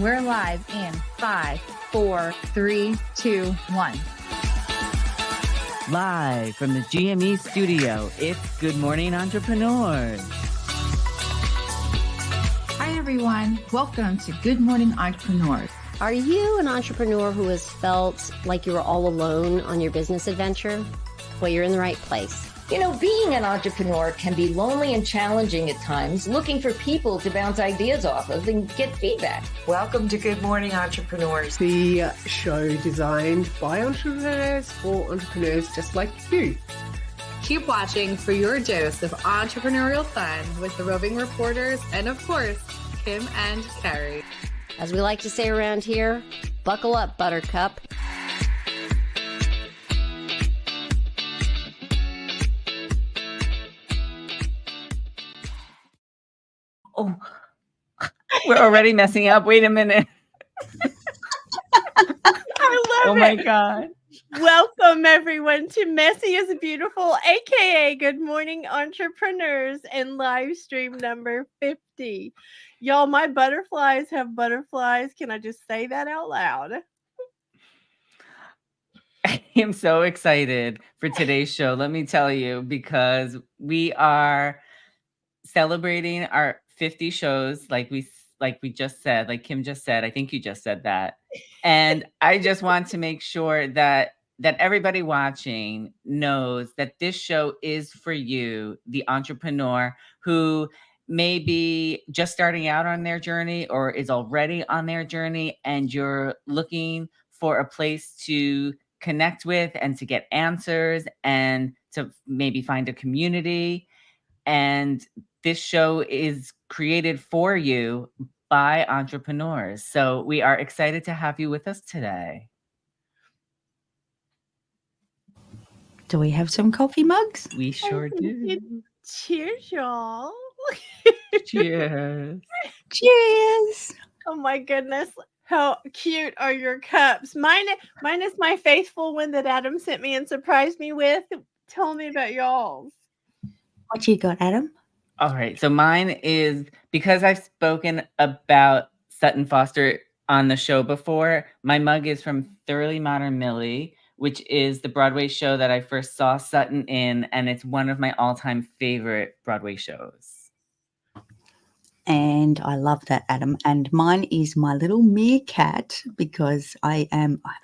We're live in 5, 4, 3, 2, 1. Live from the GME studio, it's Good Morning Entrepreneurs. Hi, everyone. Welcome to Good Morning Entrepreneurs. Are you an entrepreneur who has felt like you were all alone on your business adventure? Well, you're in the right place. You know, being an entrepreneur can be lonely and challenging at times, looking for people to bounce ideas off of and get feedback. Welcome to Good Morning Entrepreneurs. The show designed by entrepreneurs for entrepreneurs just like you. Keep watching for your dose of entrepreneurial fun with the roving reporters and, of course, Kim and Kerry. As we like to say around here, buckle up, Buttercup. Oh, we're already messing up. Wait a minute. I love it. My God. Welcome, everyone, to Messy is Beautiful, a.k.a. Good Morning Entrepreneurs and live stream number 50. Y'all, my butterflies have butterflies. Can I just say that out loud? I am so excited for today's show. Let me tell you, because we are celebrating our 50 shows, like we just said, like Kim just said. I think you just said that. And I just want to make sure that everybody watching knows that this show is for you, the entrepreneur who may be just starting out on their journey or is already on their journey, and you're looking for a place to connect with and to get answers and to maybe find a community. And this show is created for you by entrepreneurs. So we are excited to have you with us today. Do we have some coffee mugs? We sure do. Cheers, y'all. Cheers. Cheers. Oh, my goodness. How cute are your cups? Mine is my faithful one that Adam sent me and surprised me with. Tell me about y'all's. What you got, Adam? All right. So mine is, because I've spoken about Sutton Foster on the show before, my mug is from Thoroughly Modern Millie, which is the Broadway show that I first saw Sutton in, and it's one of my all-time favorite Broadway shows. And I love that, Adam. And mine is my little meerkat, because I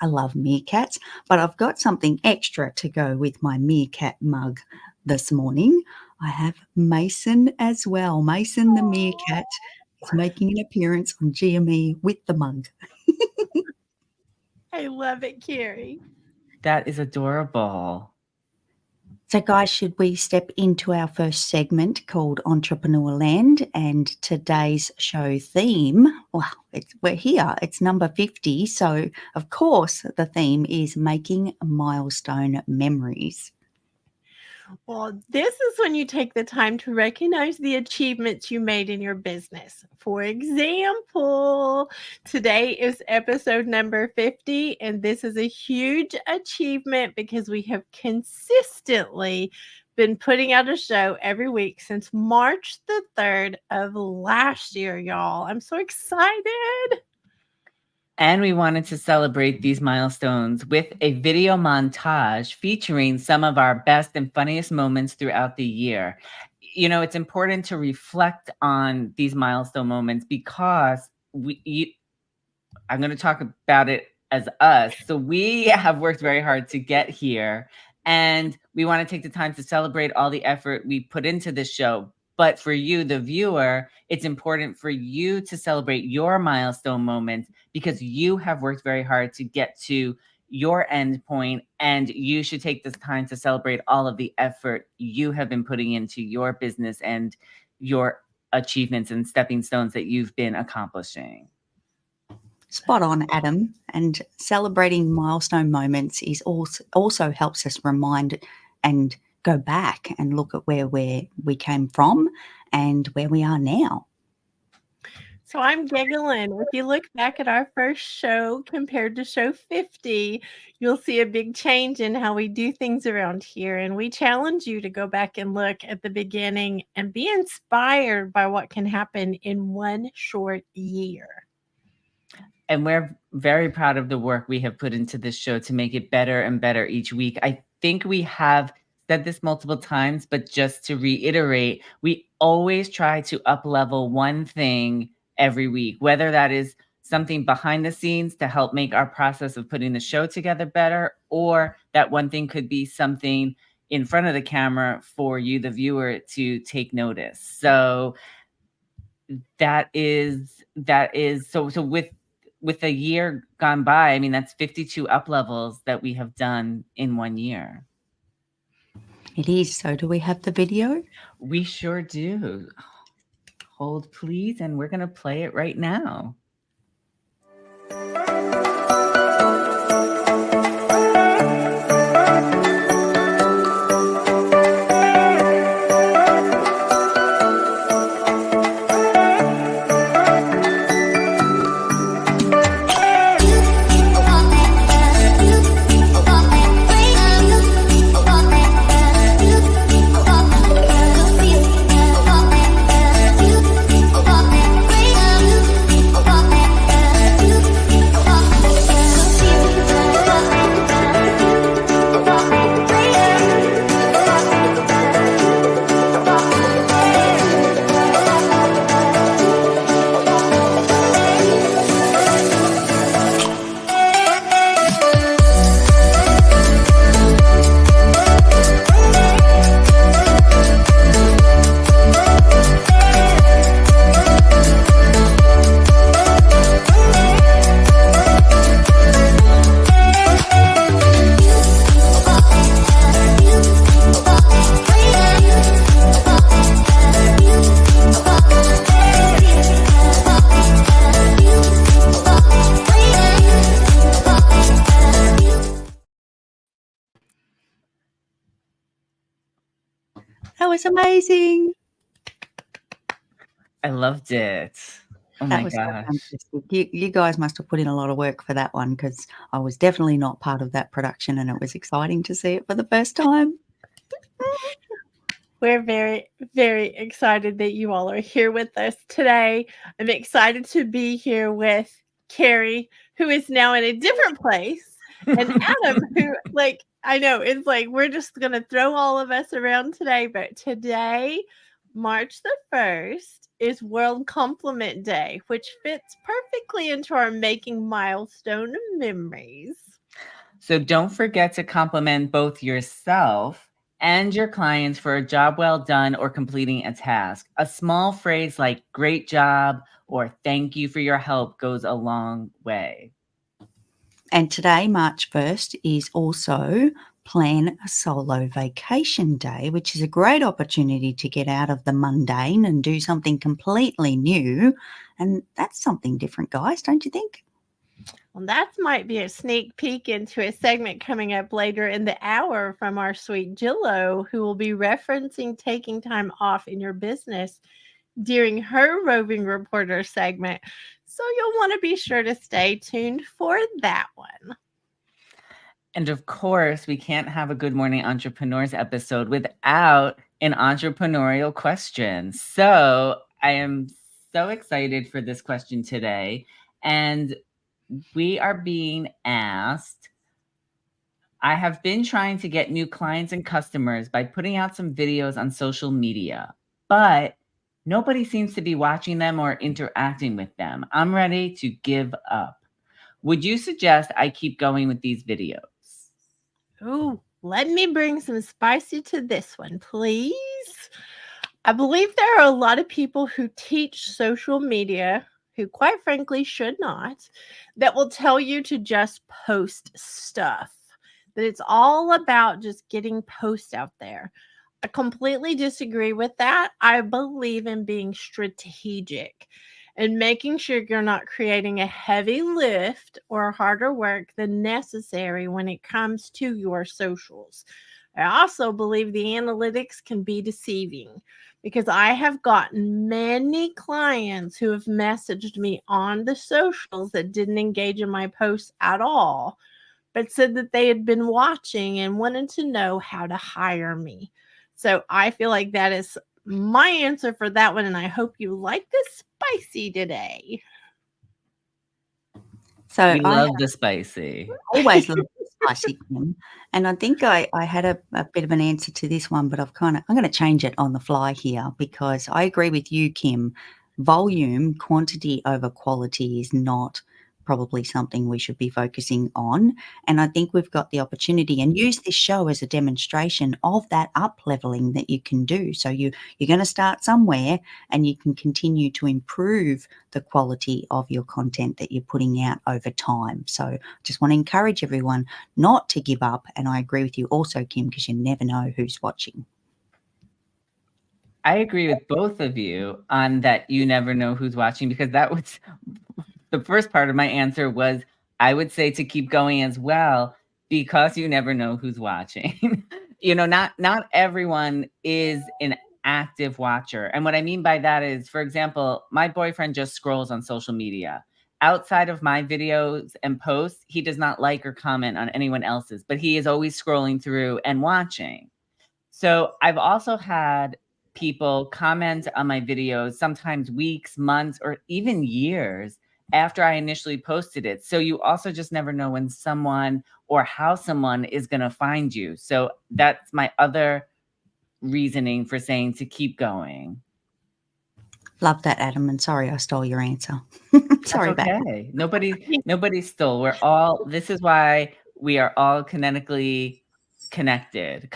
love meerkats, but I've got something extra to go with my meerkat mug this morning. I have Mason as well. Mason the meerkat is making an appearance on GME with the mug. I love it, Carrie. That is adorable. So, guys, should we step into our first segment called Entrepreneur Land? And today's show theme, well, we're here. It's number 50. So, of course, the theme is making milestone memories. Well, this is when you take the time to recognize the achievements you made in your business. For example, today is episode number 50, and this is a huge achievement because we have consistently been putting out a show every week since March the 3rd of last year, y'all. I'm so excited. And we wanted to celebrate these milestones with a video montage featuring some of our best and funniest moments throughout the year. You know, it's important to reflect on these milestone moments because I'm going to talk about it as us. So we have worked very hard to get here, and we want to take the time to celebrate all the effort we put into this show. But for you, the viewer, it's important for you to celebrate your milestone moments because you have worked very hard to get to your end point, and you should take this time to celebrate all of the effort you have been putting into your business and your achievements and stepping stones that you've been accomplishing. Spot on, Adam. And celebrating milestone moments is also helps us remind and go back and look at where we came from and where we are now. So I'm giggling. If you look back at our first show compared to show 50, you'll see a big change in how we do things around here. And we challenge you to go back and look at the beginning and be inspired by what can happen in one short year. And we're very proud of the work we have put into this show to make it better and better each week. I think we have said this multiple times, but just to reiterate, we always try to up-level one thing every week, whether that is something behind the scenes to help make our process of putting the show together better, or that one thing could be something in front of the camera for you, the viewer, to take notice. So that is so with a year gone by, I mean, that's 52 up levels that we have done in 1 year. It is. So do we have the video? We sure do. Hold, please, and we're going to play it right now. That was amazing. I loved it. Oh That my was so gosh. fantastic. You guys must have put in a lot of work for that one, because I was definitely not part of that production, and it was exciting to see it for the first time. We're very, very excited that you all are here with us today. I'm excited to be here with Kerry, who is now in a different place, and Adam, who, like, I know it's like we're just going to throw all of us around today, but today, March the 1st, is World Compliment Day, which fits perfectly into our Making Milestone Memories. So don't forget to compliment both yourself and your clients for a job well done or completing a task. A small phrase like "great job" or "thank you for your help" goes a long way. And today, March 1st, is also Plan a Solo Vacation Day, which is a great opportunity to get out of the mundane and do something completely new. And that's something different, guys, don't you think? Well, that might be a sneak peek into a segment coming up later in the hour from our sweet Jillo, who will be referencing taking time off in your business during her Roving Reporter segment. So you'll want to be sure to stay tuned for that one. And of course, we can't have a Good Morning Entrepreneurs episode without an entrepreneurial question. So I am so excited for this question today. And we are being asked, I have been trying to get new clients and customers by putting out some videos on social media, but nobody seems to be watching them or interacting with them. I'm ready to give up. Would you suggest I keep going with these videos? Ooh, let me bring some spicy to this one, please. I believe there are a lot of people who teach social media, who quite frankly should not, that will tell you to just post stuff, that it's all about just getting posts out there. I completely disagree with that. I believe in being strategic and making sure you're not creating a heavy lift or harder work than necessary when it comes to your socials. I also believe the analytics can be deceiving, because I have gotten many clients who have messaged me on the socials that didn't engage in my posts at all, but said that they had been watching and wanted to know how to hire me. So I feel like that is my answer for that one, and I hope you like this spicy today. So We I love the spicy. always love spicy Kim. And I think I had a bit of an answer to this one, but I'm going to change it on the fly here because I agree with you, Kim. Volume, quantity over quality is not probably something we should be focusing on. And I think we've got the opportunity and use this show as a demonstration of that up leveling that you can do. So you're going to start somewhere and you can continue to improve the quality of your content that you're putting out over time. So just want to encourage everyone not to give up. And I agree with you also, Kim, because you never know who's watching. I agree with both of you on that. You never know who's watching, because that was the first part of my answer was I would say to keep going as well, because you never know who's watching. Not everyone is an active watcher. And what I mean by that is, for example, my boyfriend just scrolls on social media. Outside of my videos and posts, he does not like or comment on anyone else's, but he is always scrolling through and watching. So I've also had people comment on my videos, sometimes weeks, months, or even years after I initially posted it. So you also just never know when someone or how someone is going to find you. So that's my other reasoning for saying to keep going. Love that, Adam. And sorry I stole your answer. Sorry about that. Okay. Nobody stole. This is why we are all cosmically connected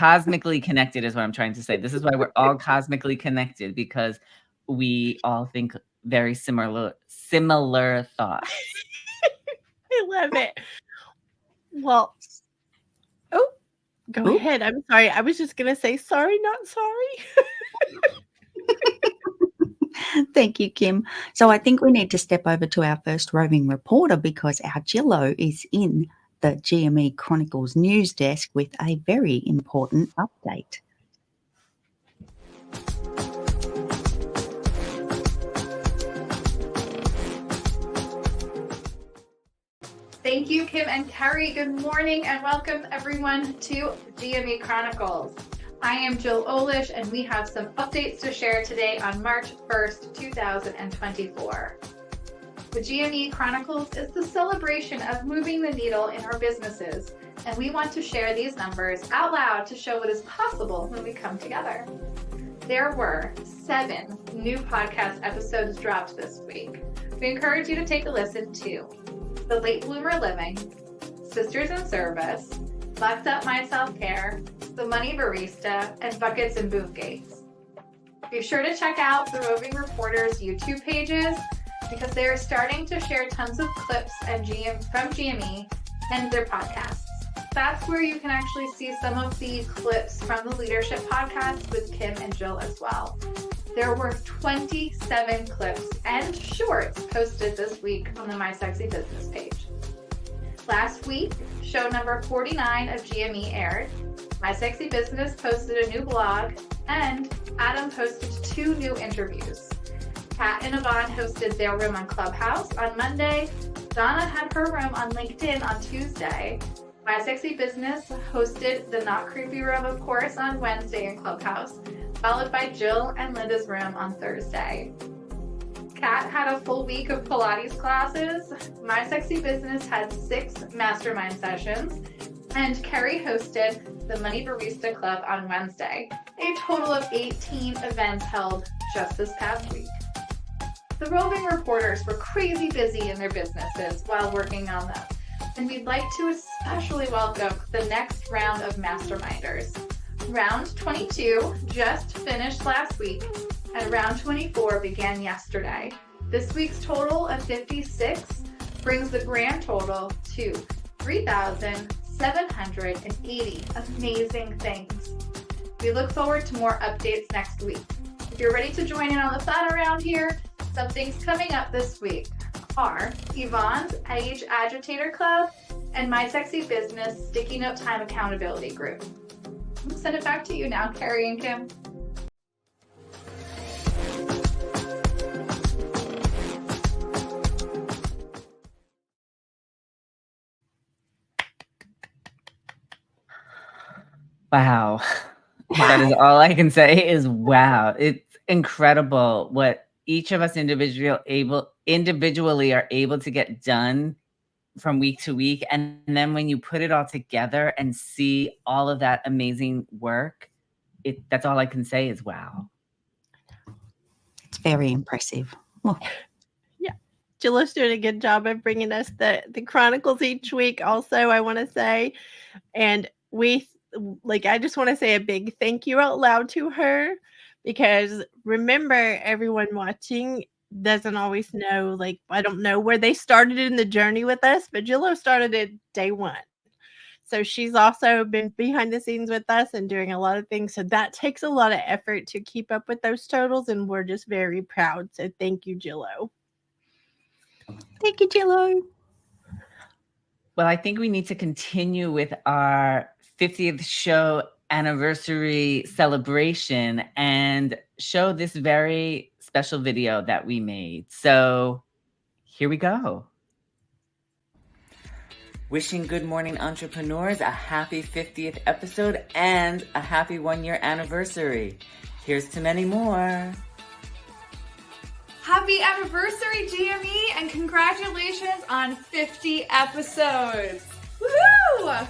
is what I'm trying to say. This is why we're all cosmically connected, because we all think very similar thoughts. I love it. Well, go ahead. I'm sorry. I was just going to say sorry, not sorry. Thank you, Kim. So I think we need to step over to our first roving reporter, because our Jillo is in the GME Chronicles news desk with a very important update. Thank you, Kim and Kerry. Good morning and welcome everyone to GME Chronicles. I am Jill Olish and we have some updates to share today on March 1st, 2024. The GME Chronicles is the celebration of moving the needle in our businesses, and we want to share these numbers out loud to show what is possible when we come together. There were 7 new podcast episodes dropped this week. We encourage you to take a listen to The Late Bloomer Living, Sisters in Service, Bucked Up My Self-Care, The Money Barista, and Buckets and Boom Gates. Be sure to check out the Roving Reporters YouTube pages, because they are starting to share tons of clips and from GME and their podcasts. That's where you can actually see some of the clips from the Leadership Podcast with Kim and Jill as well. There were 27 clips and shorts posted this week on the My Sexy Business page. Last week, show number 49 of GME aired. My Sexy Business posted a new blog, and Adam posted 2 new interviews. Kat and Yvonne hosted their room on Clubhouse on Monday. Donna had her room on LinkedIn on Tuesday. My Sexy Business hosted the Not Creepy Room, of course, on Wednesday in Clubhouse, followed by Jill and Linda's room on Thursday. Kat had a full week of Pilates classes. My Sexy Business had 6 mastermind sessions, and Kerry hosted the Money Barista Club on Wednesday. A total of 18 events held just this past week. The roving reporters were crazy busy in their businesses while working on them, and we'd like to especially welcome the next round of masterminders. Round 22 just finished last week, and round 24 began yesterday. This week's total of 56 brings the grand total to 3,780 amazing things. We look forward to more updates next week. If you're ready to join in on the fun around here, some things coming up this week are Yvonne's Age Agitator Club and My Sexy Business Sticky Note Time Accountability Group. I'll send it back to you now, Kerry and Kim. Wow. That is all I can say is wow. It's incredible what each of us individually are able to get done from week to week. And then when you put it all together and see all of that amazing work, that's all I can say is wow. It's very impressive. Oh. Yeah. Jill's doing a good job of bringing us the chronicles each week also, I want to say. And I just want to say a big thank you out loud to her, because remember, everyone watching doesn't always know, I don't know where they started in the journey with us, but Jillo started it day one. So she's also been behind the scenes with us and doing a lot of things. So that takes a lot of effort to keep up with those totals. And we're just very proud. So thank you, Jillo. Thank you, Jillo. Well, I think we need to continue with our 50th show anniversary celebration and show this very special video that we made. So here we go. Wishing Good Morning Entrepreneurs a happy 50th episode and a happy 1-year anniversary. Here's to many more. Happy anniversary, GME, and congratulations on 50 episodes. Woohoo!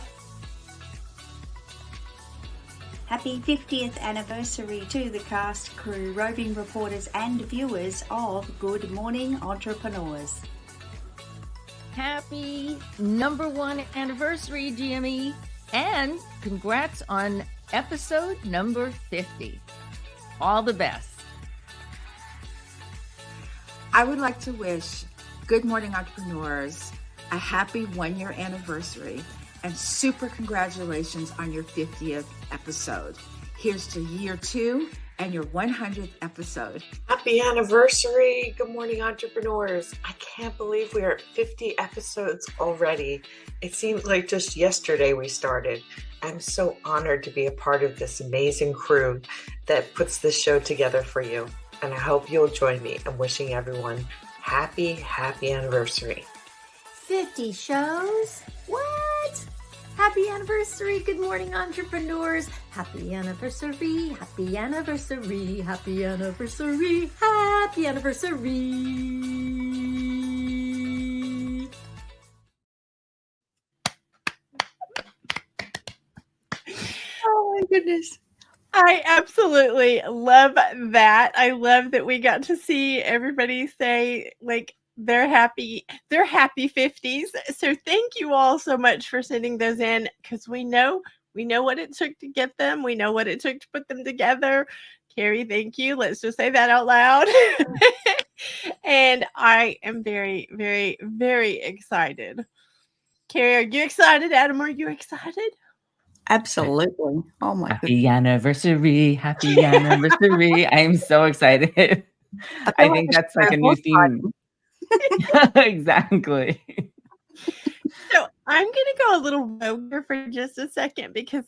Happy 50th anniversary to the cast, crew, roving reporters and viewers of Good Morning Entrepreneurs. Happy #1 anniversary, GME, and congrats on episode number 50. All the best. I would like to wish Good Morning Entrepreneurs a happy 1-year anniversary and super congratulations on your 50th episode. Here's to year 2 and your 100th episode. Happy anniversary. Good morning, entrepreneurs. I can't believe we are at 50 episodes already. It seems like just yesterday we started. I'm so honored to be a part of this amazing crew that puts this show together for you. And I hope you'll join me in wishing everyone happy anniversary. 50 shows? What? Happy anniversary, Good Morning Entrepreneurs. Happy anniversary, happy anniversary, happy anniversary, happy anniversary. Oh my goodness. I absolutely love that. I love that we got to see everybody say they're happy 50s. So thank you all so much for sending those in, because we know what it took to get them. We know what it took to put them together. Carrie, thank you. Let's just say that out loud. And I am very, very, very excited. Carrie, are you excited? Adam, are you excited? Absolutely. Oh my goodness. Happy anniversary. Happy anniversary. I'm so excited. I think that's like a new theme. Exactly. So I'm going to go a little rogue for just a second, because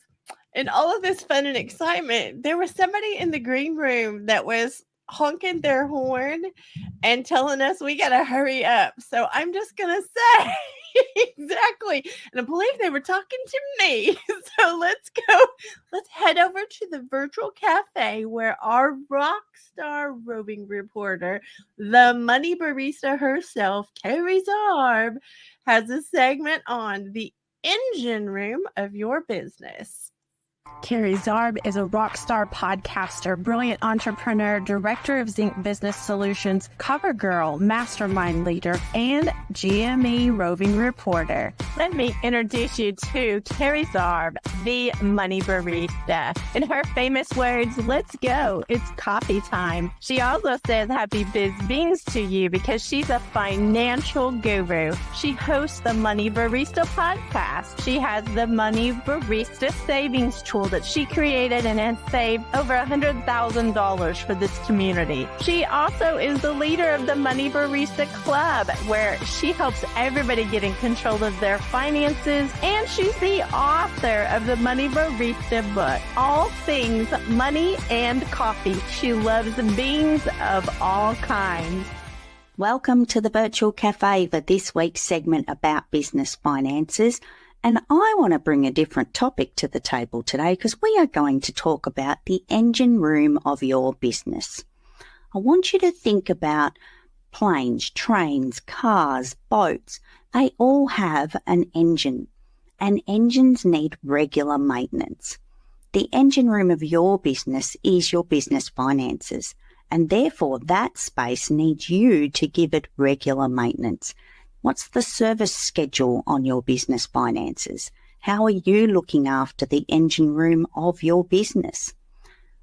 in all of this fun and excitement, there was somebody in the green room that was honking their horn and telling us we got to hurry up. So I'm just going to say exactly. And I believe they were talking to me. So let's head over to the virtual cafe where our rock star roving reporter, the money barista herself, Kerry Zarb, has a segment on the engine room of your business. Kerry Zarb is a rock star podcaster, brilliant entrepreneur, director of Zinc Business Solutions, cover girl, mastermind leader, and GME roving reporter. Let me introduce you to Kerry Zarb, the money barista. In her famous words, let's go, it's coffee time. She also says happy biz beans to you because she's a financial guru. She hosts the Money Barista podcast. She has the Money Barista savings tool that she created and has saved over $100,000 for this community. She also is the leader of the Money Barista Club, where she helps everybody get in control of their finances, and she's the author of the Money Barista book, All Things Money and Coffee. She loves beans of all kinds. Welcome to the Virtual Cafe for this week's segment about business finances. And I want to bring a different topic to the table today, because we are going to talk about the engine room of your business. I want you to think about Planes, trains, cars, boats, they all have an engine, and engines need regular maintenance. The engine room of your business is your business finances, and therefore that space needs you to give it regular maintenance. What's the service schedule on your business finances? How are you looking after the engine room of your business?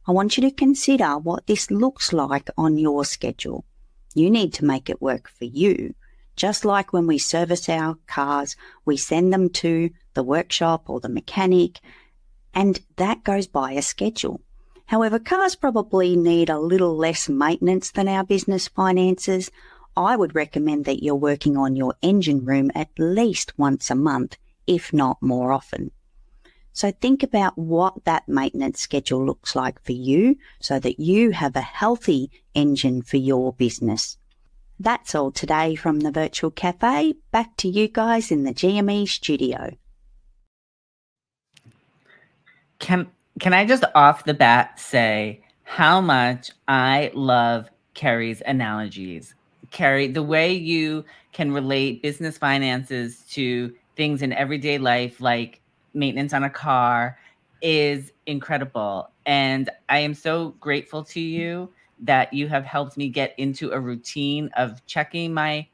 I want you to consider what this looks like on your schedule. You need to make it work for you. Just like when we service our cars, we send them to the workshop or the mechanic, and that goes by a schedule. However, cars probably need a little less maintenance than our business finances. I would recommend that you're working on your engine room at least once a month, if not more often. So think about what that maintenance schedule looks like for you so that you have a healthy engine for your business. That's all today from the Virtual Cafe. Back to you guys in the GME studio. Can I just off the bat say how much I love Kerry's analogies? Kerry, the way you can relate business finances to things in everyday life, like maintenance on a car, is incredible. And I am so grateful to you that you have helped me get into a routine of checking my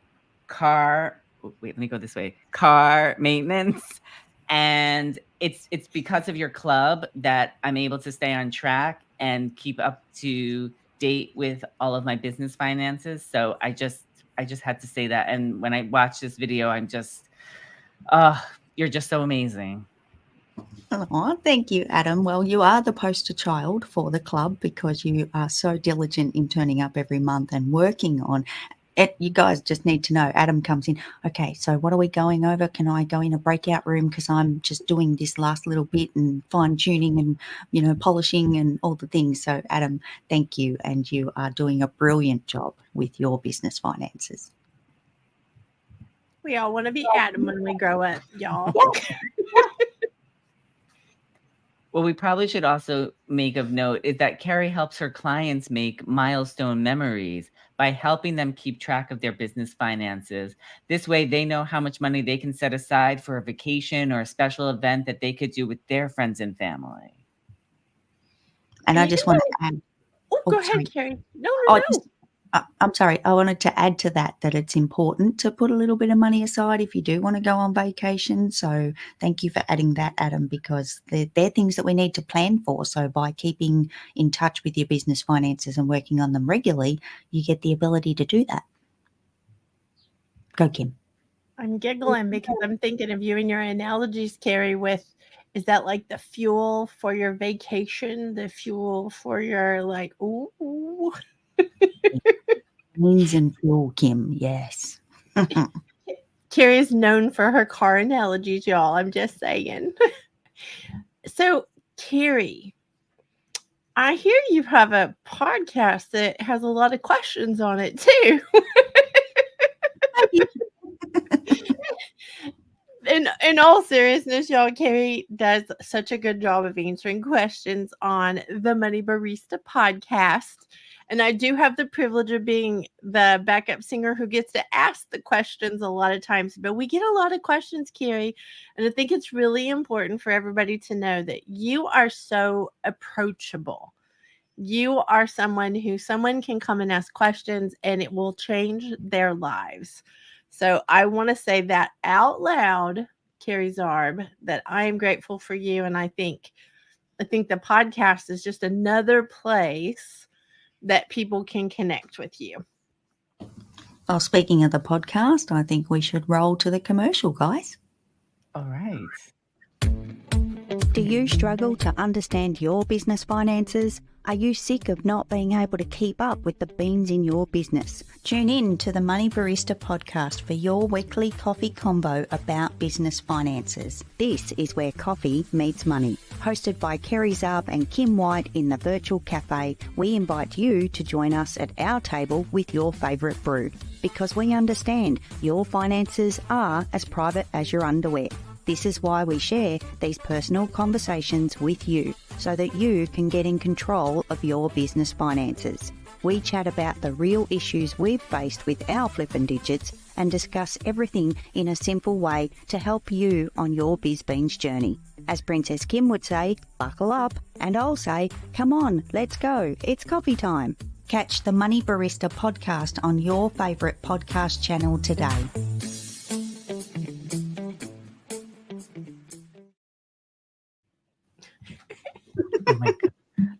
car. Wait, let me go this way. Car maintenance. And it's because of your club that I'm able to stay on track and keep up to date with all of my business finances. So I just had to say that. And when I watch this video, I'm just, you're just so amazing. Oh, thank you, Adam. Well, you are the poster child for the club because you are so diligent in turning up every month and working on it. You guys just need to know, Adam comes in, okay, so what are we going over? Can I go in a breakout room because I'm just doing this last little bit and fine-tuning and, polishing and all the things. So, Adam, thank you, and you are doing a brilliant job with your business finances. We all want to be Adam when we grow up, y'all. Well, we probably should also make of note is that Kerry helps her clients make milestone memories by helping them keep track of their business finances. This way, they know how much money they can set aside for a vacation or a special event that they could do with their friends and family. And I just want to add. Go ahead, Kerry. No. I'm sorry. I wanted to add to that it's important to put a little bit of money aside if you do want to go on vacation. So thank you for adding that, Adam, because they're things that we need to plan for. So by keeping in touch with your business finances and working on them regularly, you get the ability to do that. Go, Kim. I'm giggling because I'm thinking of you and your analogies, Kerry, is that like the fuel for your vacation, the fuel for your ooh. Means and fuel, Kim, yes. Kerry is known for her car analogies, y'all. I'm just saying. So, Kerry, I hear you have a podcast that has a lot of questions on it, too. In all seriousness, y'all, Kerry does such a good job of answering questions on the Money Barista podcast. And I do have the privilege of being the backup singer who gets to ask the questions a lot of times. But we get a lot of questions, Kerry. And I think it's really important for everybody to know that you are so approachable. You are someone can come and ask questions and it will change their lives. So I want to say that out loud, Kerry Zarb, that I am grateful for you. And I think the podcast is just another place that people can connect with you. Well, speaking of the podcast, I think we should roll to the commercial, guys. All right. Do you struggle to understand your business finances? Are you sick of not being able to keep up with the beans in your business? Tune in to the Money Barista podcast for your weekly coffee combo about business finances. This is where coffee meets money. Hosted by Kerry Zarb and Kim White in the Virtual Cafe, we invite you to join us at our table with your favourite brew. Because we understand your finances are as private as your underwear. This is why we share these personal conversations with you, so that you can get in control of your business finances. we chat about the real issues we've faced with our flippin' digits and discuss everything in a simple way to help you on your BizBeans journey. As Princess Kim would say, buckle up, and I'll say, come on, let's go, it's coffee time. Catch the Money Barista podcast on your favourite podcast channel today. Oh my God.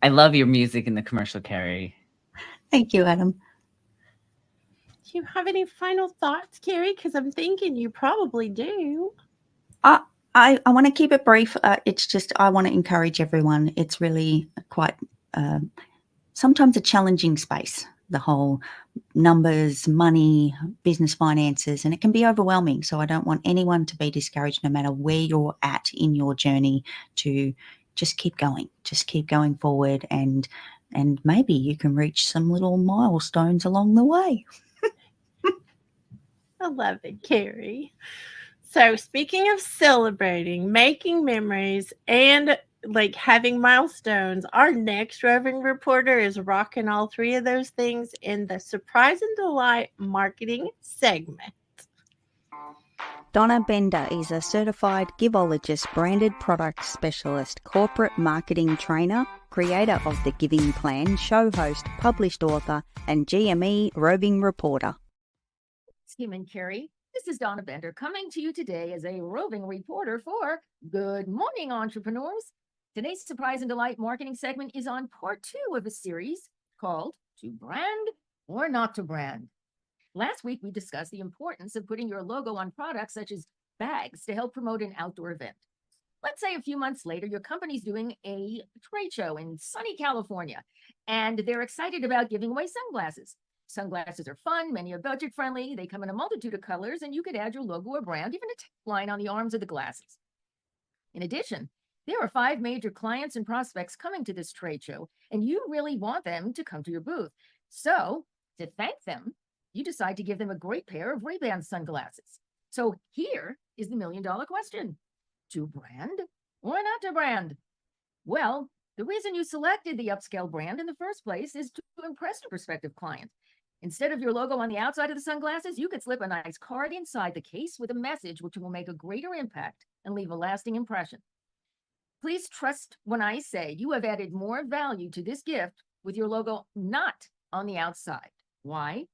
I love your music in the commercial, Carrie. Thank you, Adam. Do you have any final thoughts, Carrie? Because I'm thinking you probably do. I want to keep it brief. It's just I want to encourage everyone. It's really quite sometimes a challenging space, the whole numbers, money, business finances, and it can be overwhelming. So I don't want anyone to be discouraged no matter where you're at in your journey to just keep going forward, and maybe you can reach some little milestones along the way. I love it, Carrie. So speaking of celebrating, making memories, and like having milestones, our next roving reporter is rocking all three of those things in the Surprise and Delight marketing segment. Donna Bender is a certified Givologist branded product specialist, corporate marketing trainer, creator of the Giving Plan, show host, published author, and GME roving reporter. Kim and Kerry, this is Donna Bender coming to you today as a roving reporter for Good Morning Entrepreneurs. Today's Surprise and Delight marketing segment is on part 2 of a series called To Brand or Not to Brand. Last week, we discussed the importance of putting your logo on products such as bags to help promote an outdoor event. Let's say a few months later, your company's doing a trade show in sunny California, and they're excited about giving away sunglasses. Sunglasses are fun, many are budget friendly, they come in a multitude of colors, and you could add your logo or brand, even a tagline on the arms of the glasses. In addition, there are 5 major clients and prospects coming to this trade show, and you really want them to come to your booth. So, to thank them, you decide to give them a great pair of Ray-Ban sunglasses. So here is the million-dollar question. To brand or not to brand? Well, the reason you selected the upscale brand in the first place is to impress your prospective client. Instead of your logo on the outside of the sunglasses, you could slip a nice card inside the case with a message which will make a greater impact and leave a lasting impression. Please trust when I say you have added more value to this gift with your logo not on the outside. Why?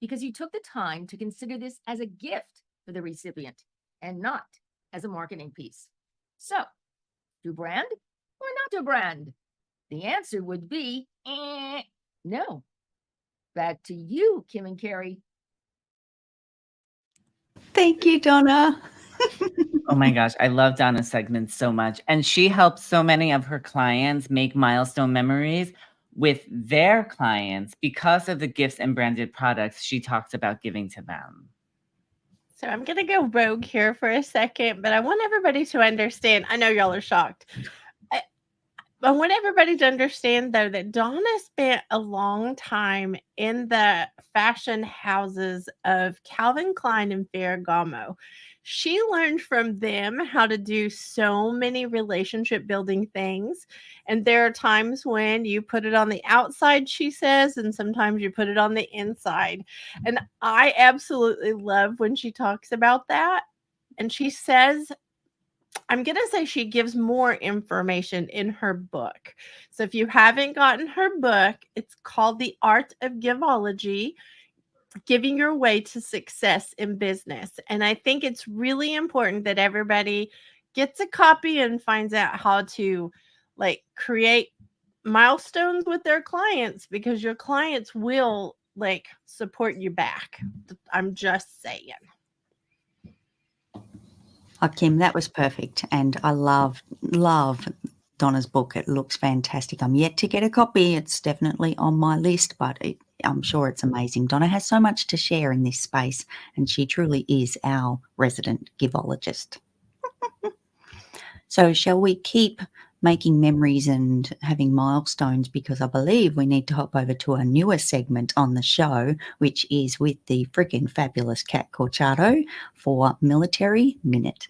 Because you took the time to consider this as a gift for the recipient and not as a marketing piece. So, to brand or not to brand? The answer would be no. Back to you, Kim and Kerry. Thank you, Donna. Oh my gosh, I love Donna's segment so much. And she helps so many of her clients make milestone memories with their clients because of the gifts and branded products she talks about giving to them. So I'm going to go rogue here for a second, but I want everybody to understand. I know y'all are shocked. I want everybody to understand, though, that Donna spent a long time in the fashion houses of Calvin Klein and Ferragamo. She learned from them how to do so many relationship building things. And there are times when you put it on the outside, she says, and sometimes you put it on the inside. And I absolutely love when she talks about that. And she says, I'm going to say she gives more information in her book. So if you haven't gotten her book, it's called The Art of Giveology, Giving Your Way to Success in Business. And I think it's really important that everybody gets a copy and finds out how to create milestones with their clients, because your clients will support you back. I'm just saying. Oh, Kim, that was perfect. And I love Donna's book. It looks fantastic. I'm yet to get a copy. It's definitely on my list, but I'm sure it's amazing. Donna has so much to share in this space, and she truly is our resident givologist. So shall we keep making memories and having milestones, because I believe we need to hop over to a newer segment on the show, which is with the freaking fabulous Kat Corchado for Military Minute.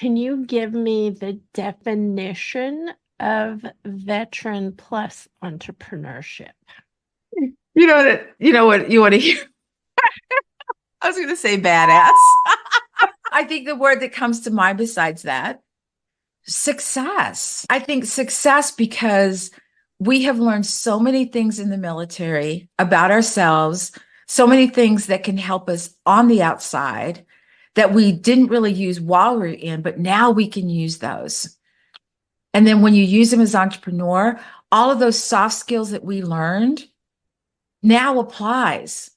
can you give me the definition of veteran plus entrepreneurship? You know what you want to hear? I was going to say badass. I think the word that comes to mind besides that, success. I think success because we have learned so many things in the military about ourselves, so many things that can help us on the outside that we didn't really use while we were in, but now we can use those. And then when you use them as entrepreneur, all of those soft skills that we learned now applies.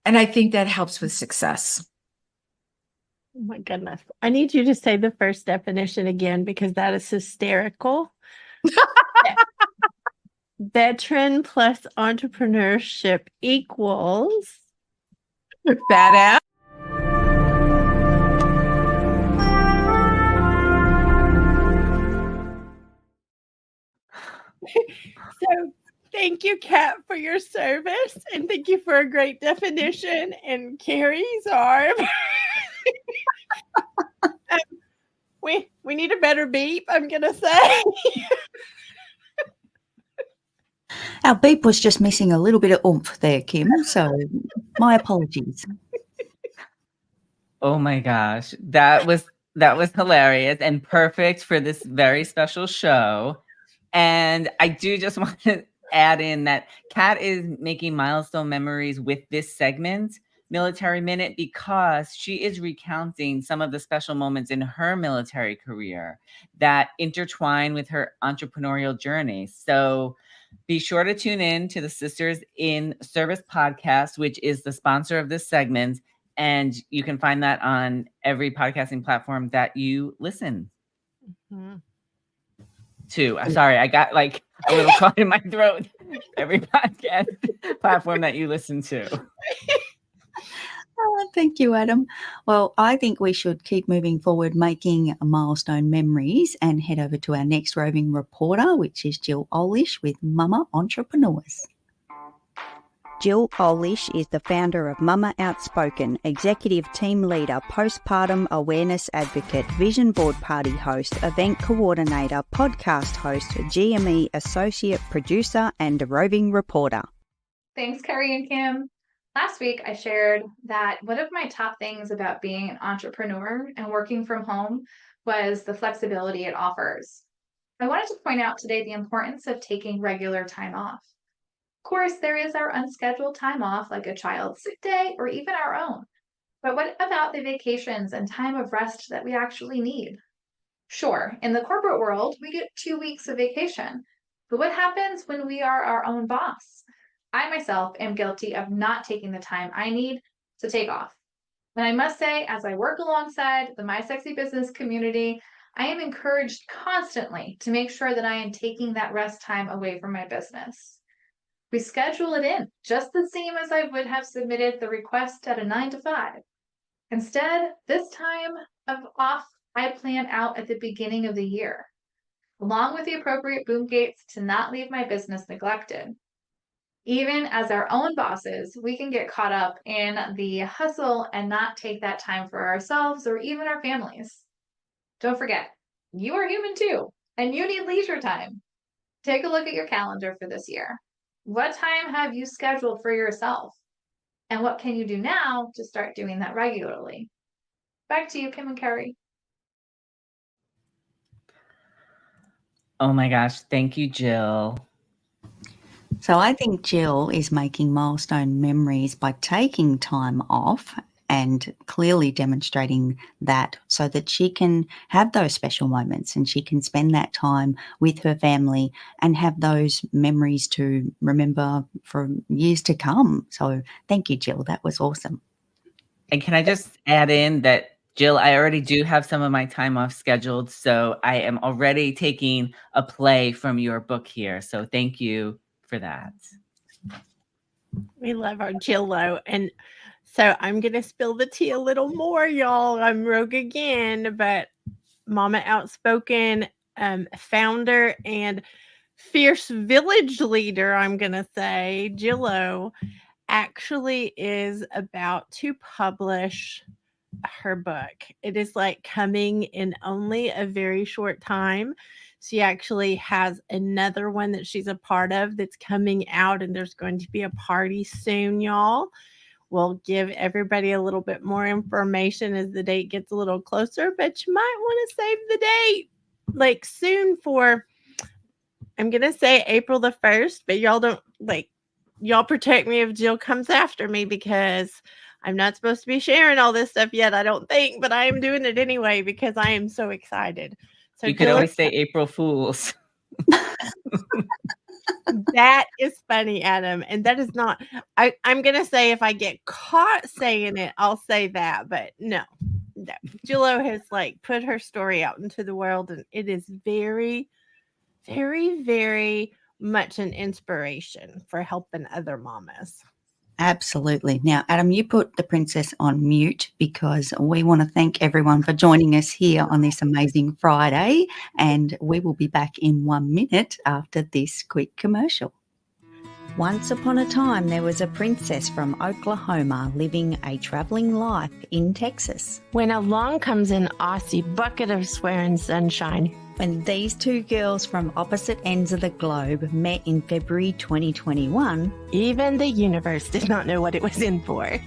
And I think that helps with success. Oh my goodness. I need you to say the first definition again because that is hysterical. Veteran plus entrepreneurship equals badass. So thank you, Kat, for your service, and thank you for a great definition. And Kerry Zarb, we need a better beep, I'm gonna say. Our beep was just missing a little bit of oomph there, Kim. So my apologies. Oh my gosh, that was hilarious and perfect for this very special show. And I do just want to add in that Kat is making milestone memories with this segment, Military Minute, because she is recounting some of the special moments in her military career that intertwine with her entrepreneurial journey. So be sure to tune in to the Sisters in Service podcast, which is the sponsor of this segment. And you can find that on every podcasting platform that you listen to. I'm sorry, I got like a little caught in my throat. Every podcast platform that you listen to. Thank you, Adam. Well, I think we should keep moving forward, making milestone memories, and head over to our next roving reporter, which is Jill Olish with Mama Entrepreneurs. Jill Olish is the founder of Mama Outspoken, executive team leader, postpartum awareness advocate, vision board party host, event coordinator, podcast host, GME associate producer, and roving reporter. Thanks, Kerry and Kim. Last week, I shared that one of my top things about being an entrepreneur and working from home was the flexibility it offers. I wanted to point out today the importance of taking regular time off. Of course, there is our unscheduled time off, like a child's sick day or even our own. But what about the vacations and time of rest that we actually need? Sure, in the corporate world, we get 2 weeks of vacation. But what happens when we are our own boss? I myself am guilty of not taking the time I need to take off. And I must say, as I work alongside the My Sexy Business community, I am encouraged constantly to make sure that I am taking that rest time away from my business. We schedule it in just the same as I would have submitted the request at a 9 to 5. Instead, this time of off, I plan out at the beginning of the year, along with the appropriate boom gates to not leave my business neglected. Even as our own bosses, we can get caught up in the hustle and not take that time for ourselves or even our families. Don't forget, you are human too, and you need leisure time. Take a look at your calendar for this year. What time have you scheduled for yourself? And what can you do now to start doing that regularly? Back to you, Kim and Kerry. Oh my gosh, thank you, Jill. So I think Jill is making milestone memories by taking time off and clearly demonstrating that so that she can have those special moments and she can spend that time with her family and have those memories to remember for years to come. So thank you, Jill. That was awesome. And can I just add in that, Jill, I already do have some of my time off scheduled, so I am already taking a play from your book here. So thank you for that. We love our Jillo. And so I'm going to spill the tea a little more, y'all. I'm rogue again, but Mama Outspoken founder and fierce village leader, I'm going to say, Jillo, actually is about to publish her book. It is like coming in only a very short time. She actually has another one that she's a part of that's coming out, and there's going to be a party soon, y'all. We'll give everybody a little bit more information as the date gets a little closer, but you might want to save the date like soon for, I'm going to say April the 1st, but y'all protect me if Jill comes after me, because I'm not supposed to be sharing all this stuff yet, I don't think, but I am doing it anyway because I am so excited. So you could Jill, always say April Fools. that is funny, Adam. And that is not, I'm going to say if I get caught saying it, I'll say that. But no. Jillo has like put her story out into the world, and it is very, very, very much an inspiration for helping other mamas. Absolutely. Now, Adam, you put the princess on mute because we want to thank everyone for joining us here on this amazing Friday, and we will be back in 1 minute after this quick commercial. Once upon a time, there was a princess from Oklahoma living a traveling life in Texas. When along comes an Aussie bucket of swearing sunshine. When these two girls from opposite ends of the globe met in February 2021, even the universe did not know what it was in for.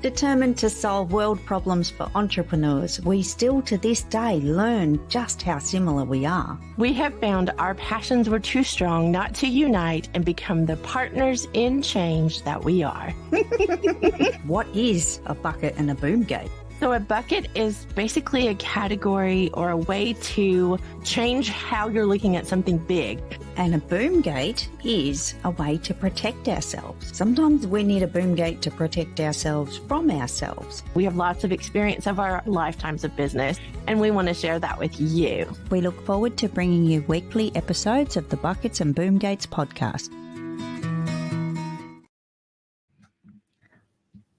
Determined to solve world problems for entrepreneurs, we still to this day learn just how similar we are. We have found our passions were too strong not to unite and become the partners in change that we are. What is a bucket and a boom gate? So a bucket is basically a category or a way to change how you're looking at something big. And a boom gate is a way to protect ourselves. Sometimes we need a boom gate to protect ourselves from ourselves. We have lots of experience of our lifetimes of business, and we want to share that with you. We look forward to bringing you weekly episodes of the Buckets and Boom Gates podcast.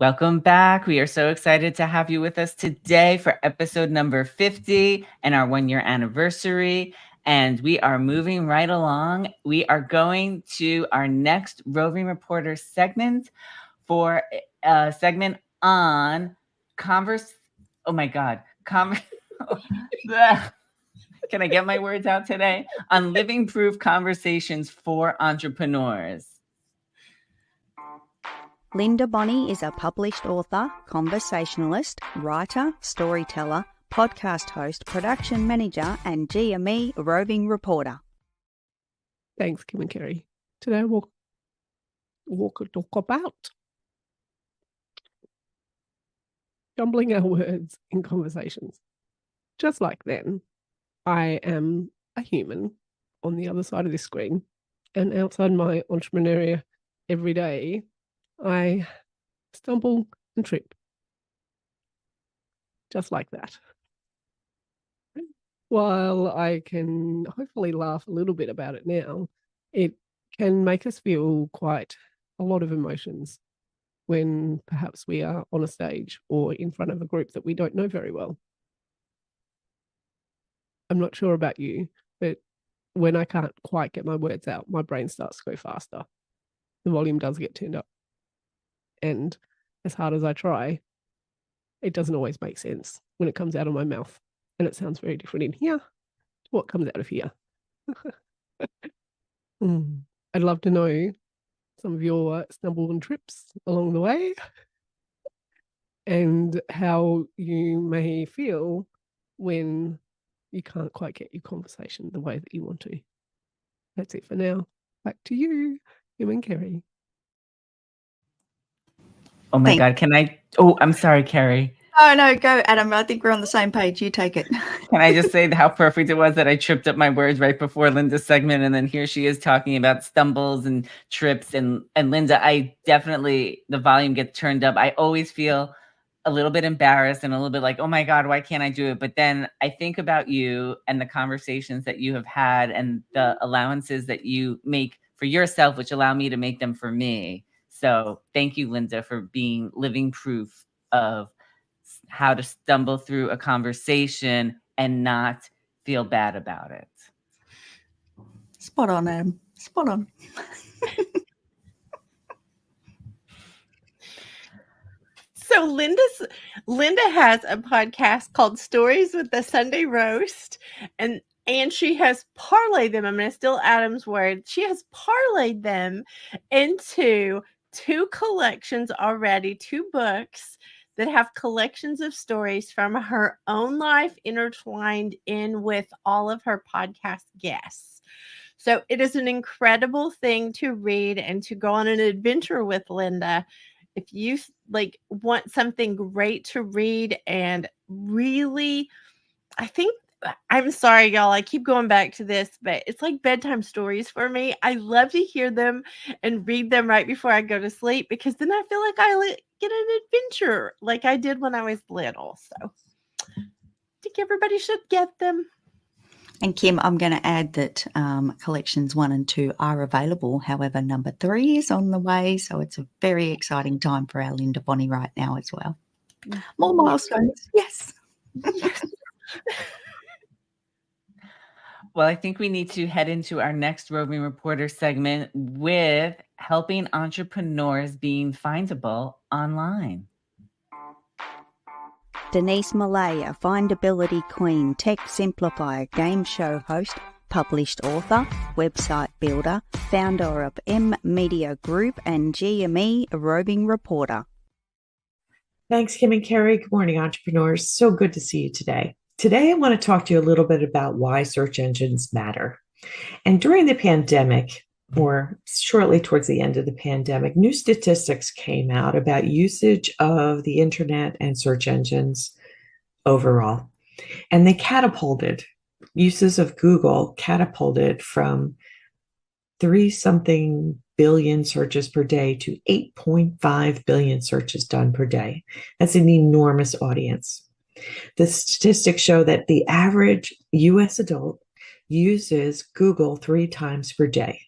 Welcome back. We are so excited to have you with us today for episode number 50 and our 1-year anniversary. And we are moving right along. We are going to our next Roving Reporter segment for a segment on oh my God. Can I get my words out today? On living proof conversations for entrepreneurs. Linda Bonney is a published author, conversationalist, writer, storyteller, podcast host, production manager, and GME roving reporter. Thanks, Kim and Kerry. Today we'll talk about jumbling our words in conversations. Just like then, I am a human on the other side of this screen, and outside my entrepreneurial every day, I stumble and trip. Just like that. While I can hopefully laugh a little bit about it now, it can make us feel quite a lot of emotions when perhaps we are on a stage or in front of a group that we don't know very well. I'm not sure about you, but when I can't quite get my words out, my brain starts to go faster. The volume does get turned up. And as hard as I try, it doesn't always make sense when it comes out of my mouth. And it sounds very different in here to what comes out of here. I'd love to know some of your stumble and trips along the way and how you may feel when you can't quite get your conversation the way that you want to. That's it for now. Back to you, Kim and Kerry. Oh my God, I'm sorry, Kerry. Oh, no, go, Adam. I think we're on the same page. You take it. Can I just say how perfect it was that I tripped up my words right before Linda's segment, and then here she is talking about stumbles and trips. And Linda, I definitely, the volume gets turned up. I always feel a little bit embarrassed and a little bit like, oh my God, why can't I do it? But then I think about you and the conversations that you have had and the allowances that you make for yourself, which allow me to make them for me. So thank you, Linda, for being living proof of how to stumble through a conversation and not feel bad about it. Spot on, Adam. Spot on. So Linda has a podcast called Stories with the Sunday Roast, and she has parlayed them. I'm going to steal Adam's word. She has parlayed them into 2 collections already, 2 books that have collections of stories from her own life intertwined in with all of her podcast guests. So it is an incredible thing to read and to go on an adventure with Linda. If you want something great to read and really, I'm sorry, y'all, I keep going back to this, but it's like bedtime stories for me. I love to hear them and read them right before I go to sleep, because then I feel like I get an adventure like I did when I was little. So I think everybody should get them. And Kim, I'm going to add that collections 1 and 2 are available. However, number 3 is on the way. So it's a very exciting time for our Linda Bonnie right now as well. More milestones. Yes. Well, I think we need to head into our next Roving Reporter segment with helping entrepreneurs being findable online. Denise Millay, a findability queen, tech simplifier, game show host, published author, website builder, founder of M Media Group and GME roving reporter. Thanks, Kim and Kerry. Good morning, entrepreneurs. So good to see you today. Today, I want to talk to you a little bit about why search engines matter. And during the pandemic, or shortly towards the end of the pandemic, new statistics came out about usage of the internet and search engines overall. And they catapulted, uses of Google catapulted from 3-something billion searches per day to 8.5 billion searches done per day. That's an enormous audience. The statistics show that the average US adult uses Google 3 times per day.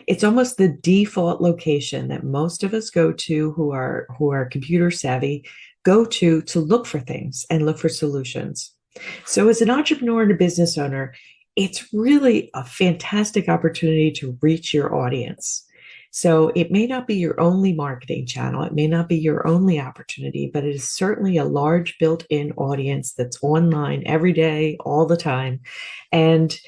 It's almost the default location that most of us go to who are computer savvy go to look for things and look for solutions. So as an entrepreneur and a business owner, it's really a fantastic opportunity to reach your audience. So it may not be your only marketing channel, it may not be your only opportunity, but it is certainly a large built-in audience that's online every day, all the time. And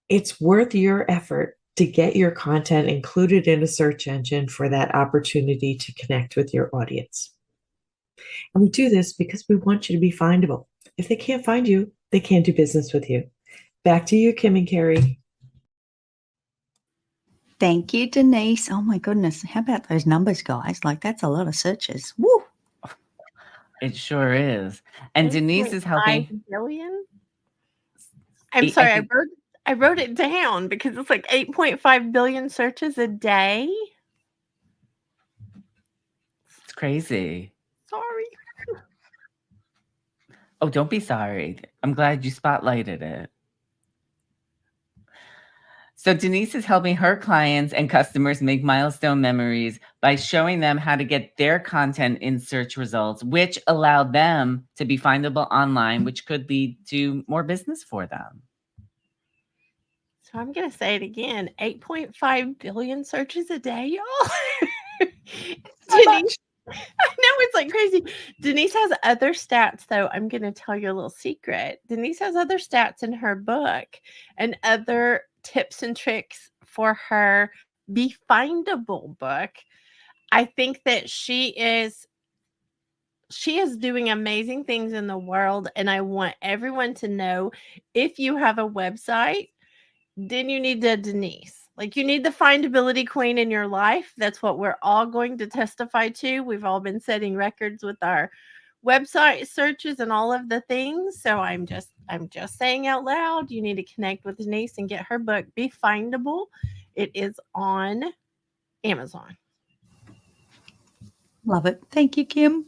it's worth your effort to get your content included in a search engine for that opportunity to connect with your audience. And we do this because we want you to be findable. If they can't find you, they can't do business with you. Back to you, Kim and Kerry. Thank you, Denise. Oh my goodness. How about those numbers, guys? That's a lot of searches. Woo! It sure is. And Denise is helping. 5 billion? I'm sorry, I wrote it down because it's like 8.5 billion searches a day. It's crazy. Sorry. Oh, don't be sorry. I'm glad you spotlighted it. So Denise is helping her clients and customers make milestone memories by showing them how to get their content in search results, which allow them to be findable online, which could lead to more business for them. So I'm going to say it again, 8.5 billion searches a day, y'all. Denise, I know it's like crazy. Denise has other stats, though. I'm going to tell you a little secret. Denise has other stats in her book and other tips and tricks for her Be Findable book. I think that she is doing amazing things in the world, and I want everyone to know, if you have a website, then you need a Denise. You need the findability queen in your life. That's what we're all going to testify to. We've all been setting records with our website searches and all of the things. So I'm just saying out loud, you need to connect with Denise and get her book, Be Findable. It is on Amazon. Love it. Thank you, Kim.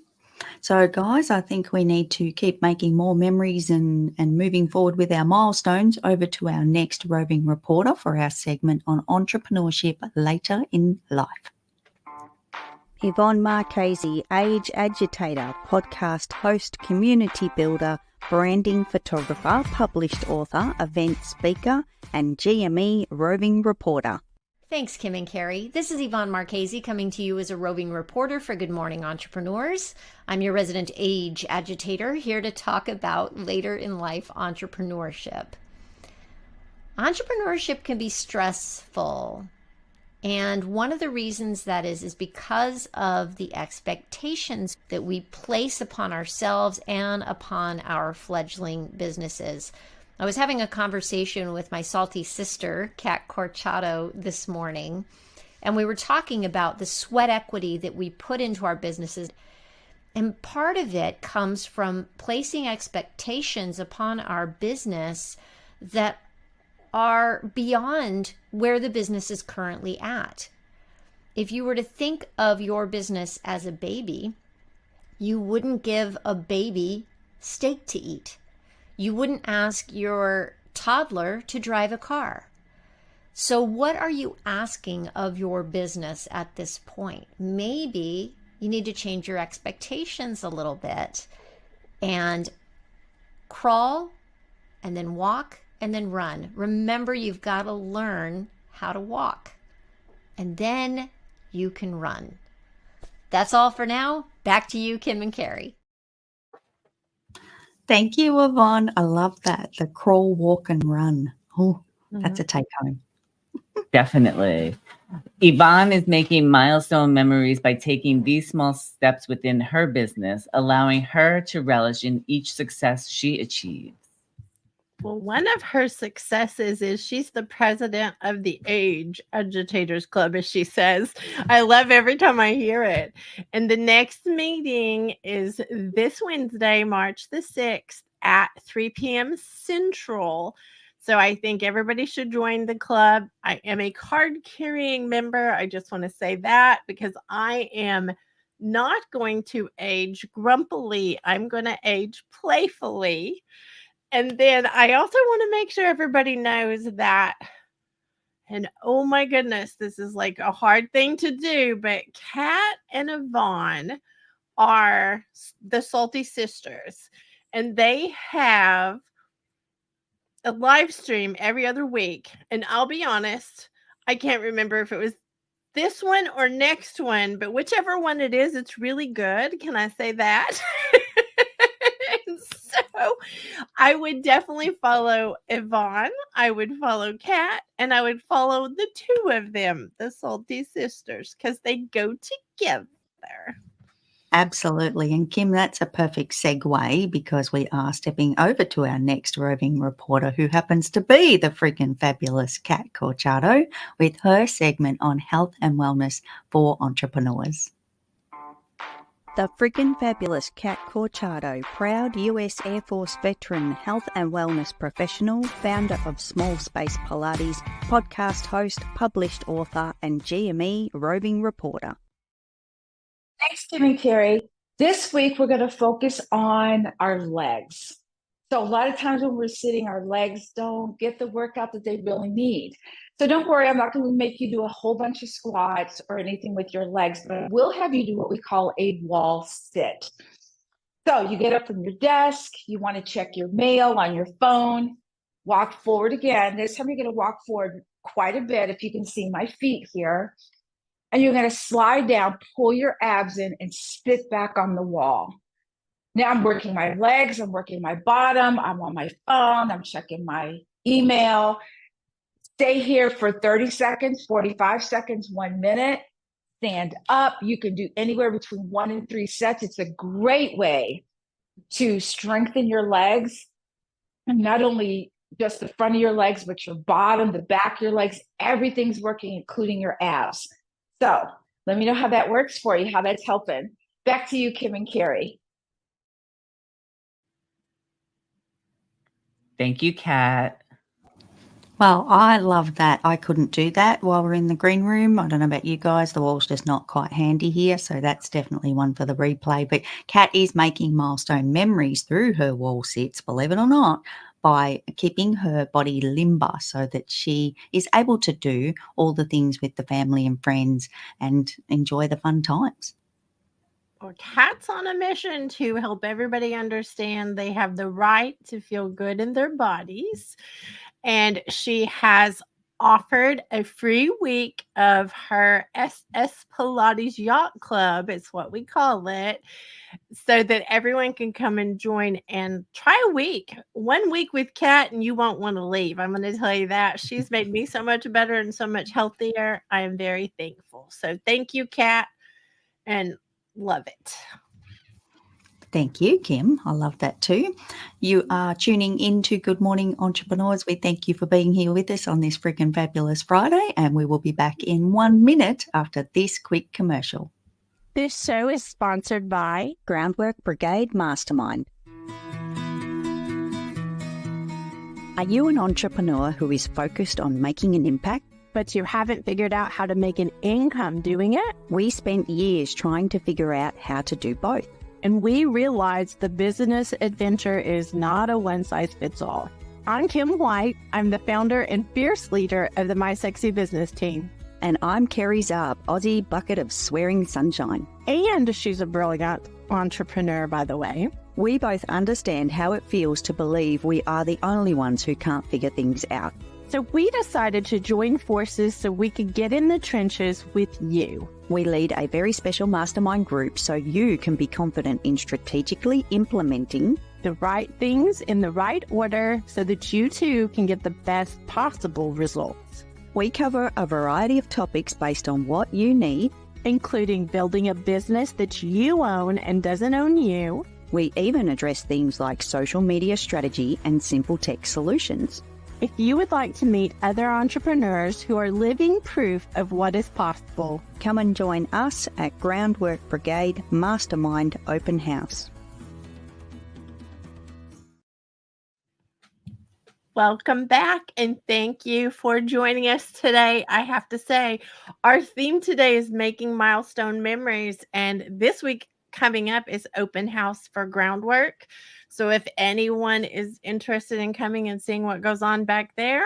So, guys, I think we need to keep making more memories and moving forward with our milestones. Over to our next roving reporter for our segment on entrepreneurship later in life. Yvonne Marchese, age agitator, podcast host, community builder, branding photographer, published author, event speaker, and GME roving reporter. Thanks, Kim and Carrie. This is Yvonne Marchese coming to you as a roving reporter for Good Morning Entrepreneurs. I'm your resident age agitator here to talk about later in life entrepreneurship. Entrepreneurship can be stressful. And one of the reasons that is because of the expectations that we place upon ourselves and upon our fledgling businesses. I was having a conversation with my salty sister, Kat Corchado, this morning, and we were talking about the sweat equity that we put into our businesses. And part of it comes from placing expectations upon our business that are beyond where the business is currently at. If you were to think of your business as a baby, you wouldn't give a baby steak to eat. You wouldn't ask your toddler to drive a car. So what are you asking of your business at this point? Maybe you need to change your expectations a little bit and crawl and then walk and then run. Remember, you've got to learn how to walk and then you can run. That's all for now. Back to you, Kim and Carrie. Thank you, Yvonne. I love that. The crawl, walk, and run. Oh, that's a take home. Definitely. Yvonne is making milestone memories by taking these small steps within her business, allowing her to relish in each success she achieves. Well, one of her successes is she's the president of the Age Agitators Club, as she says. I love every time I hear it. And the next meeting is this Wednesday, March the 6th at 3 p.m. Central. So I think everybody should join the club. I am a card-carrying member. I just want to say that because I am not going to age grumpily. I'm going to age playfully. And then I also want to make sure everybody knows that, and oh my goodness, this is like a hard thing to do, but Kat and Yvonne are the Salty Sisters, and they have a live stream every other week. And I'll be honest, I can't remember if it was this one or next one, but whichever one it is, it's really good. Can I say that? So I would definitely follow Yvonne, I would follow Kat, and I would follow the two of them, the Salty Sisters, because they go together. Absolutely. And Kim, that's a perfect segue because we are stepping over to our next roving reporter who happens to be the freaking fabulous Kat Corchado with her segment on health and wellness for entrepreneurs. The friggin' fabulous Kat Corchado, proud US Air Force veteran, health and wellness professional, founder of Small Space Pilates, podcast host, published author, and GME roving reporter. Thanks, Kim and Carrie. This week, we're going to focus on our legs. So a lot of times when we're sitting, our legs don't get the workout that they really need. So don't worry, I'm not going to make you do a whole bunch of squats or anything with your legs, but I will have you do what we call a wall sit. So you get up from your desk, you want to check your mail on your phone, walk forward again. This time you're going to walk forward quite a bit, if you can see my feet here. And you're going to slide down, pull your abs in, and sit back on the wall. Now I'm working my legs, I'm working my bottom, I'm on my phone, I'm checking my email. Stay here for 30 seconds, 45 seconds, 1 minute. Stand up. You can do anywhere between 1 and 3 sets. It's a great way to strengthen your legs. And not only just the front of your legs, but your bottom, the back of your legs, everything's working, including your abs. So let me know how that works for you, how that's helping. Back to you, Kim and Carrie. Thank you, Kat. Well, I love that. I couldn't do that while we're in the green room. I don't know about you guys. The wall's just not quite handy here, so that's definitely one for the replay. But Kat is making milestone memories through her wall sits, believe it or not, by keeping her body limber so that she is able to do all the things with the family and friends and enjoy the fun times. Well, Kat's on a mission to help everybody understand they have the right to feel good in their bodies. And she has offered a free week of her SS Pilates Yacht Club, it's what we call it, so that everyone can come and join and try a week. 1 week with Kat, and you won't want to leave. I'm going to tell you that. She's made me so much better and so much healthier. I am very thankful. So thank you, Kat, and love it. Thank you, Kim. I love that too. You are tuning into Good Morning Entrepreneurs. We thank you for being here with us on this freaking fabulous Friday, and we will be back in 1 minute after this quick commercial. This show is sponsored by Groundwork Brigade Mastermind. Are you an entrepreneur who is focused on making an impact, but you haven't figured out how to make an income doing it? We spent years trying to figure out how to do both. And we realized the business adventure is not a one-size-fits-all. I'm Kim White. I'm the founder and fierce leader of the My Sexy Business team. And I'm Kerry Zarb, Aussie bucket of swearing sunshine. And she's a brilliant entrepreneur, by the way. We both understand how it feels to believe we are the only ones who can't figure things out. So we decided to join forces so we could get in the trenches with you. We lead a very special mastermind group so you can be confident in strategically implementing the right things in the right order so that you too can get the best possible results. We cover a variety of topics based on what you need, including building a business that you own and doesn't own you. We even address themes like social media strategy and simple tech solutions. If you would like to meet other entrepreneurs who are living proof of what is possible, come and join us at Groundwork Brigade Mastermind Open House. Welcome back, and thank you for joining us today. I have to say, our theme today is making milestone memories, and this week coming up is open house for Groundwork. So if anyone is interested in coming and seeing what goes on back there,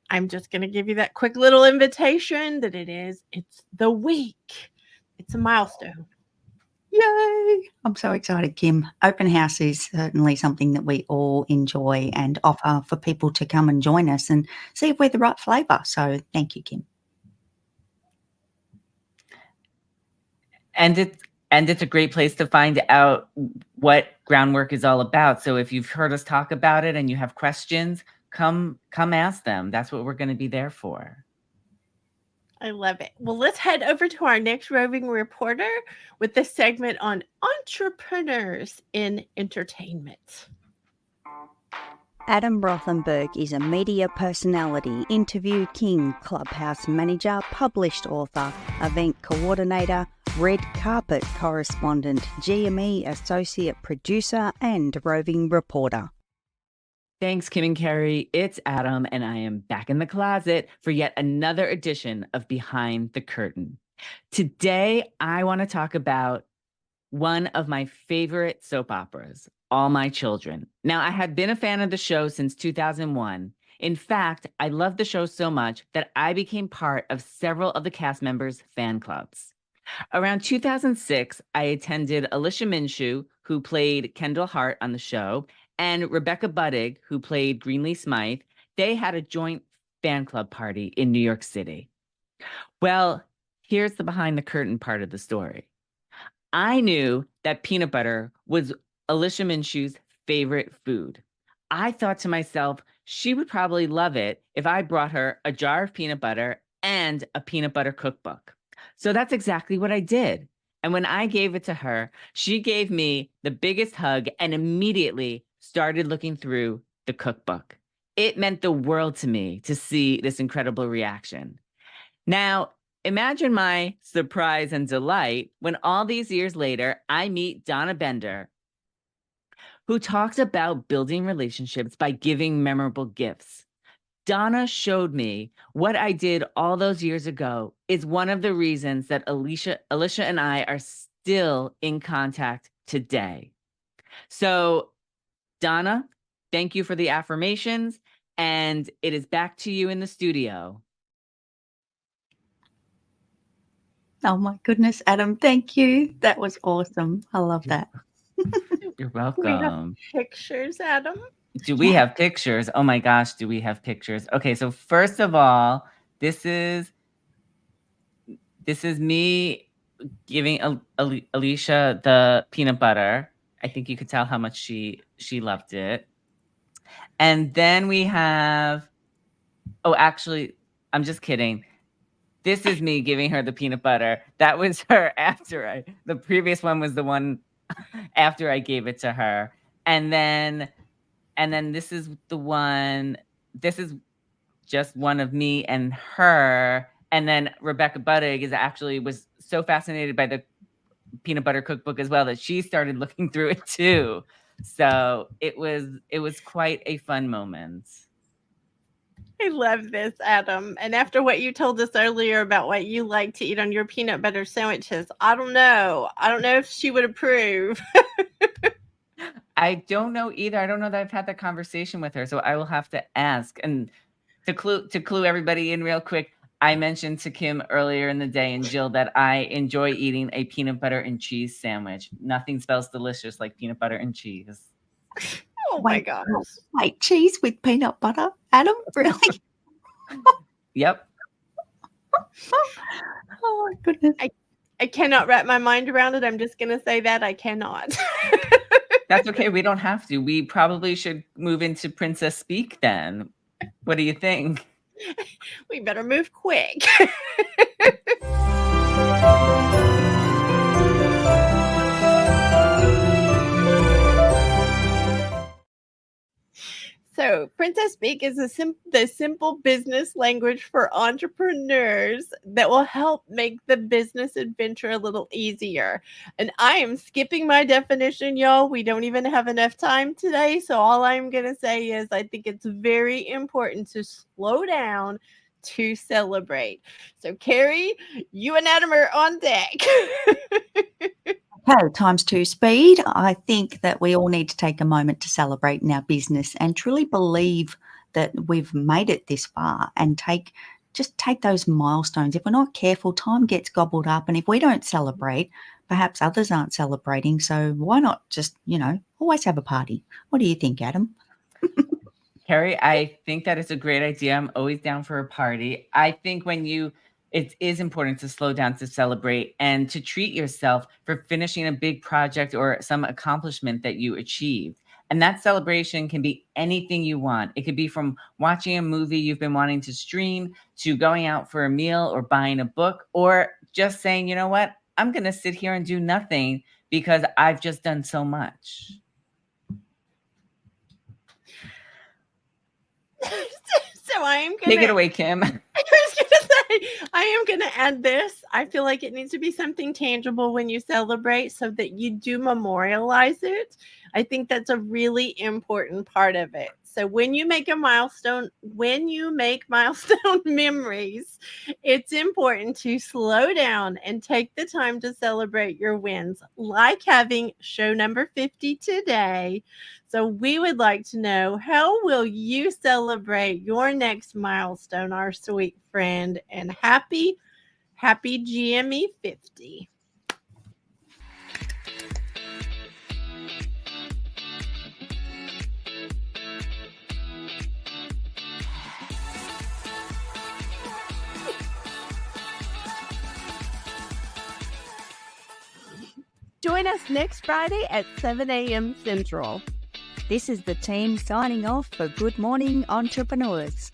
I'm just going to give you that quick little invitation that it's the week. It's a milestone. Yay! I'm so excited, Kim. Open house is certainly something that we all enjoy and offer for people to come and join us and see if we're the right flavour. So thank you, Kim. And it's a great place to find out what Groundwork is all about. So if you've heard us talk about it and you have questions, come ask them. That's what we're going to be there for. I love it. Well, let's head over to our next roving reporter with the segment on entrepreneurs in entertainment. Adam Rothenberg is a media personality, interview king, clubhouse manager, published author, event coordinator, red carpet correspondent, GME associate producer, and roving reporter. Thanks, Kim and Kerry. It's Adam, and I am back in the closet for yet another edition of Behind the Curtain. Today, I want to talk about one of my favorite soap operas, All My Children. Now, I had been a fan of the show since 2001. In fact, I loved the show so much that I became part of several of the cast members' fan clubs. Around 2006, I attended Alicia Minshew, who played Kendall Hart on the show, and Rebecca Budig, who played Greenlee Smythe. They had a joint fan club party in New York City. Well, here's the behind the curtain part of the story. I knew that peanut butter was Alicia Minshew's favorite food. I thought to myself, she would probably love it if I brought her a jar of peanut butter and a peanut butter cookbook. So that's exactly what I did. And when I gave it to her, she gave me the biggest hug and immediately started looking through the cookbook. It meant the world to me to see this incredible reaction. Now, imagine my surprise and delight when all these years later, I meet Donna Bender, who talks about building relationships by giving memorable gifts. Donna showed me what I did all those years ago is one of the reasons that Alicia and I are still in contact today. So, Donna, thank you for the affirmations, and it is back to you in the studio. Oh my goodness, Adam, thank you. That was awesome. I love that. You're We have welcome. pictures, Adam. Do we have pictures? Oh my gosh, do we have pictures? Okay, so first of all, this is me giving Alicia the peanut butter. I think you could tell how much she loved it. And then we have, oh, actually, I'm just kidding. This is me giving her the peanut butter. That was her after the previous one was the one after I gave it to her. And then this is the one, this is just one of me and her. And then Rebecca Buttig was so fascinated by the peanut butter cookbook as well that she started looking through it too. So it was quite a fun moment. I love this, Adam. And after what you told us earlier about what you like to eat on your peanut butter sandwiches, I don't know if she would approve. I don't know either. I don't know that I've had that conversation with her, so I will have to ask. And to clue everybody in real quick, I mentioned to Kim earlier in the day and Jill that I enjoy eating a peanut butter and cheese sandwich. Nothing smells delicious like peanut butter and cheese. Oh my gosh. Wait, cheese with peanut butter? Adam, really? Yep. Oh my goodness. I cannot wrap my mind around it. I'm just going to say that I cannot. That's okay. We don't have to. We probably should move into princess speak then. What do you think? We better move quick. So, Princess Speak is the simple business language for entrepreneurs that will help make the business adventure a little easier. And I am skipping my definition, y'all. We don't even have enough time today. So, all I'm going to say is I think it's very important to slow down to celebrate. So, Carrie, you and Adam are on deck. Okay, times 2 speed. I think that we all need to take a moment to celebrate in our business and truly believe that we've made it this far and just take those milestones. If we're not careful, time gets gobbled up. And if we don't celebrate, perhaps others aren't celebrating. So why not just, always have a party? What do you think, Adam? Carrie, I think that is a great idea. I'm always down for a party. I think it is important to slow down to celebrate and to treat yourself for finishing a big project or some accomplishment that you achieved. And that celebration can be anything you want. It could be from watching a movie you've been wanting to stream to going out for a meal or buying a book or just saying, you know what, I'm going to sit here and do nothing because I've just done so much. So I am going to take it away, Kim. I was going to say, I am going to add this. I feel like it needs to be something tangible when you celebrate so that you do memorialize it. I think that's a really important part of it. So when you make milestone memories, it's important to slow down and take the time to celebrate your wins, like having show number 50 today. So we would like to know, how will you celebrate your next milestone, our sweet friend? And happy GME 50. Join us next Friday at 7 a.m. Central. This is the team signing off for Good Morning Entrepreneurs.